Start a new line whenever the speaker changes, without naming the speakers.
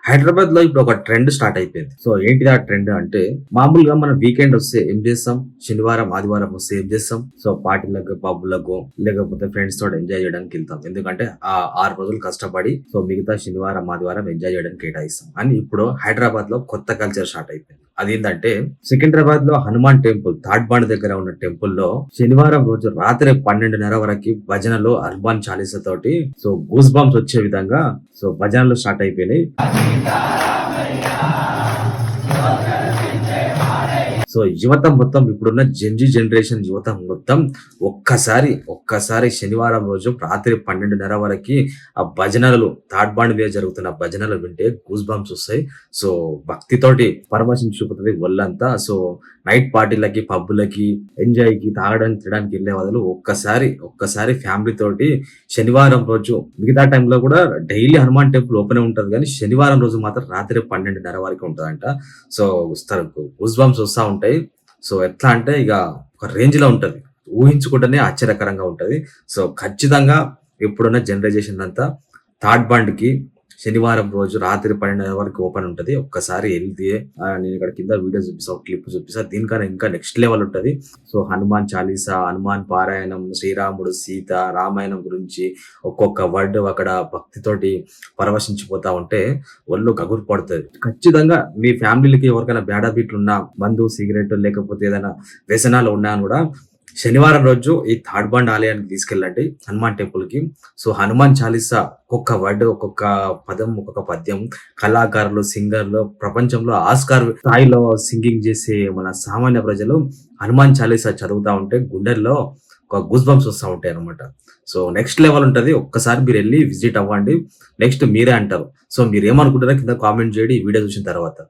హైదరాబాద్ లో ఇప్పుడు ఒక ట్రెండ్ స్టార్ట్ అయిపోయింది. సో ఏంటిది ఆ ట్రెండ్ అంటే, మామూలుగా మనం వీకెండ్ వస్తే ఏం చేస్తాం? శనివారం, ఆదివారం వస్తే ఏం చేస్తాం? సో పార్టీలకు, పబ్‌లకు లేకపోతే ఫ్రెండ్స్ తోటి ఎంజాయ్ చేయడానికి వెళ్తాం. ఎందుకంటే ఆ 6 రోజులు కష్టపడి సో మిగతా శనివారం, ఆదివారం ఎంజాయ్ చేయడానికి కేటాయిస్తాం. అని ఇప్పుడు హైదరాబాద్ లో కొత్త కల్చర్ స్టార్ట్ అయిపోయింది. అదేంటంటే సికింద్రాబాద్ లో హనుమాన్ టెంపుల్, తాడ్బాండ్ దగ్గర ఉన్న టెంపుల్ లో శనివారం రోజు రాత్రి 12:30 వరకు భజనలు, హనుమాన్ చాలీసా తోటి సో గూస్ బంప్స్ వచ్చే విధంగా సో భజనలు స్టార్ట్ అయిపోయినాయి. సో యువత మొత్తం, ఇప్పుడున్న జెన్జీ జనరేషన్ యువత మొత్తం ఒక్కసారి శనివారం రోజు రాత్రి 12:30 వరకు ఆ భజనలు, తాడ్బాండ్ మీద జరుగుతున్న భజనలు వింటే గూస్ బంప్స్ వస్తాయి. సో భక్తితోటి పరవశించిపోతుంది ఒళ్ళంతా. సో నైట్ పార్టీలకి, పబ్బులకి, ఎంజాయ్ కి, తాగడానికి, తినడానికి వెళ్ళే బదులు ఒక్కసారి ఫ్యామిలీ తోటి శనివారం రోజు, మిగతా టైంలో కూడా డైలీ హనుమాన్ టెంపుల్ ఓపెన్ ఉంటది కానీ శనివారం రోజు మాత్రం రాత్రి 12:30 వరకు ఉంటదంట. సో గూస్ బంప్స్ వస్తా ఉంటాయి. సో ఎట్లా అంటే ఇక ఒక రేంజ్ లో ఉంటది. ఊహించుకుంటేనే ఆశ్చర్యకరంగా ఉంటది. సో ఖచ్చితంగా ఇప్పుడున్న జనరేషన్ అంతా థర్డ్ బండ్ కి శనివారం రోజు రాత్రి 12:30 వరకు ఓపెన్ ఉంటది. ఒక్కసారి వెళ్తే నేను ఇక్కడ కింద వీడియో చూపిస్తా, ఒక క్లిప్ చూపిస్తా. దీనికన్నా ఇంకా నెక్స్ట్ లెవెల్ ఉంటది. సో హనుమాన్ చాలీసా, హనుమాన్ పారాయణం, శ్రీరాముడు, సీత, రామాయణం గురించి ఒక్కొక్క వర్డ్ అక్కడ భక్తితోటి పరవశించిపోతా ఉంటే ఒళ్ళు గగురు పడుతుంది. ఖచ్చితంగా మీ ఫ్యామిలీకి ఎవరికైనా బ్యాడ్ హ్యాబిట్లు ఉన్నా, మందు, సిగరెట్ లేకపోతే ఏదైనా వ్యసనాలు ఉన్నా కూడా శనివారం రోజు ఈ తాడ్బండ్ ఆలయానికి తీసుకెళ్ళండి, హనుమాన్ టెంపుల్ కి. సో హనుమాన్ చాలీసా ఒక్కొక్క వర్డ్, ఒక్కొక్క పదం, ఒక్కొక్క పద్యం కళాకారులు, సింగర్లు, ప్రపంచంలో ఆస్కార్ స్థాయిలో సింగింగ్ చేసే మన సామాన్య ప్రజలు హనుమాన్ చాలీసా చదువుతా ఉంటే గుండెల్లో ఒక గూస్ బంప్స్ వస్తూ ఉంటాయి అనమాట. సో నెక్స్ట్ లెవెల్ ఉంటది. ఒక్కసారి మీరు వెళ్ళి విజిట్ అవ్వండి. నెక్స్ట్ మీరే అంటారు. సో మీరు ఏమనుకుంటారో కింద కామెంట్ చేయండి ఈ వీడియో చూసిన తర్వాత.